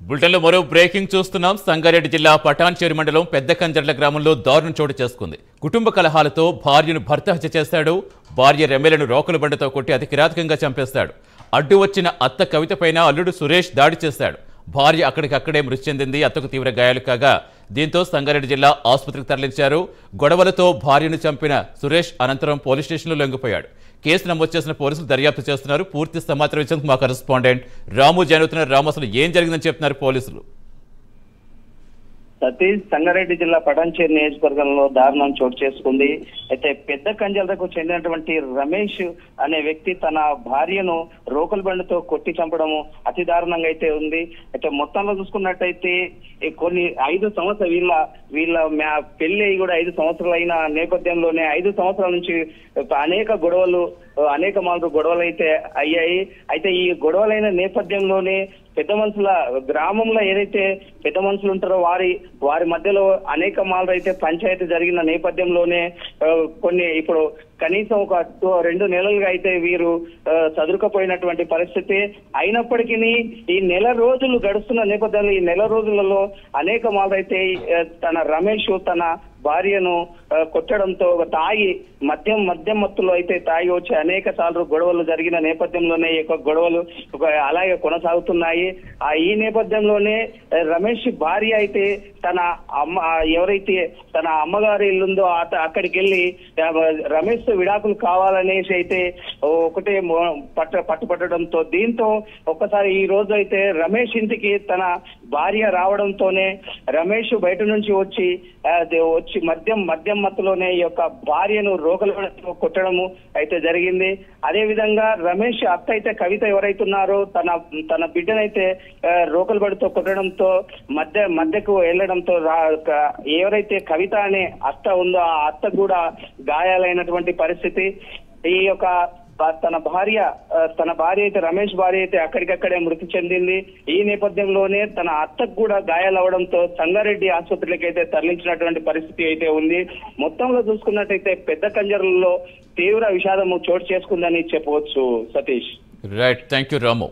బులెటిన్లో మరో బ్రేకింగ్ చూస్తున్నాం. సంగారెడ్డి జిల్లా పటాన్చేరు మండలం పెద్ద కంజర్ల గ్రామంలో దారుణం చోటు చేసుకుంది. కుటుంబ కలహాలతో భార్యను భర్త హత్య చేశాడు. భార్య రెమ్మెలను రోకలు బండతో కొట్టి అతి కిరాతకంగా చంపేశాడు. అడ్డు వచ్చిన అత్త కవితపైన అల్లుడు సురేష్ దాడి చేశాడు. భార్య అక్కడికక్కడే మృతి చెందింది. అత్తకు తీవ్ర గాయాలు కాగా దీంతో సంగారెడ్డి జిల్లా ఆసుపత్రికి తరలించారు. గొడవలతో భార్యను చంపిన సురేష్ అనంతరం పోలీస్ స్టేషన్లో లొంగిపోయాడు. కేసు నమోదు చేసిన పోలీసులు దర్యాప్తు చేస్తున్నారు. పూర్తి సమాచారం ఇచ్చేందుకు మా కరెస్పాండెంట్ రాము జాయిన్. రాము, అసలు ఏం జరిగిందని చెప్తున్నారు పోలీసులు? సతీష్, సంగారెడ్డి జిల్లా పటాన్చేరు నియోజకవర్గంలో దారుణం చోటు చేసుకుంది. అయితే పెద్ద కంజలకు చెందినటువంటి రమేష్ అనే వ్యక్తి తన భార్యను రోకల బండితో కొట్టి చంపడము అతి దారుణంగా అయితే ఉంది. అయితే మొత్తంలో చూసుకున్నట్టయితే కొన్ని 5 సంవత్సరాలు వీళ్ళ పెళ్లి కూడా 5 సంవత్సరాలు అయిన నేపథ్యంలోనే 5 సంవత్సరాల నుంచి అనేక మార్లు గొడవలు అయితే అయ్యాయి. అయితే ఈ గొడవలైన నేపథ్యంలోనే పెద్ద మనుషుల గ్రామంలో ఏదైతే పెద్ద మనుషులు ఉంటారో వారి మధ్యలో అనేక మార్లు అయితే పంచాయతీ జరిగిన నేపథ్యంలోనే కొన్ని ఇప్పుడు కనీసం ఒక 2 నెలలుగా అయితే వీరు చదురుకపోయినటువంటి పరిస్థితి. అయినప్పటికీ ఈ నెల రోజులు గడుస్తున్న నేపథ్యంలో ఈ నెల రోజులలో అనేక మార్లు అయితే తన రమేష్ తన భార్యను కొట్టడంతో తాగి మద్యం మత్తులో అయితే తాగి వచ్చి అనేక సార్లు గొడవలు జరిగిన నేపథ్యంలోనే ఈ యొక్క గొడవలు అలాగే కొనసాగుతున్నాయి. ఈ నేపథ్యంలోనే రమేష్ భార్య అయితే ఎవరైతే తన అమ్మగారి ఇల్లుందో అక్కడికి వెళ్ళి రమేష్ విడాకులు కావాలనేసి అయితే ఒకటే పట్టుపట్టడంతో దీంతో ఒక్కసారి ఈ రోజు అయితే రమేష్ ఇంటికి తన భార్య రావడంతోనే రమేష్ బయట నుంచి వచ్చి మద్యం మత్తులోనే ఈ యొక్క భార్యను రోకలతో కొట్టడము అయితే జరిగింది. అదే విధంగా రమేష్ అత్త అయితే కవిత ఎవరైతున్నారో తన బిడ్డనైతే రోకల బడితో కొట్టడంతో మధ్యకు వెళ్ళడంతో ఎవరైతే కవిత అనే అత్త ఉందో ఆ అత్త కూడా గాయాలైనటువంటి పరిస్థితి. ఈ యొక్క తన భార్య అయితే రమేష్ భార్య అయితే అక్కడికక్కడే మృతి చెందింది. ఈ నేపథ్యంలోనే తన అత్తకు కూడా గాయాలవడంతో సంగారెడ్డి ఆసుపత్రికి అయితే తరలించినటువంటి పరిస్థితి అయితే ఉంది. మొత్తంలో చూసుకున్నట్టయితే పెద్ద కంజర్లలో తీవ్ర విషాదము చోటు చేసుకుందని చెప్పవచ్చు. Satish. Right, thank you Ramu.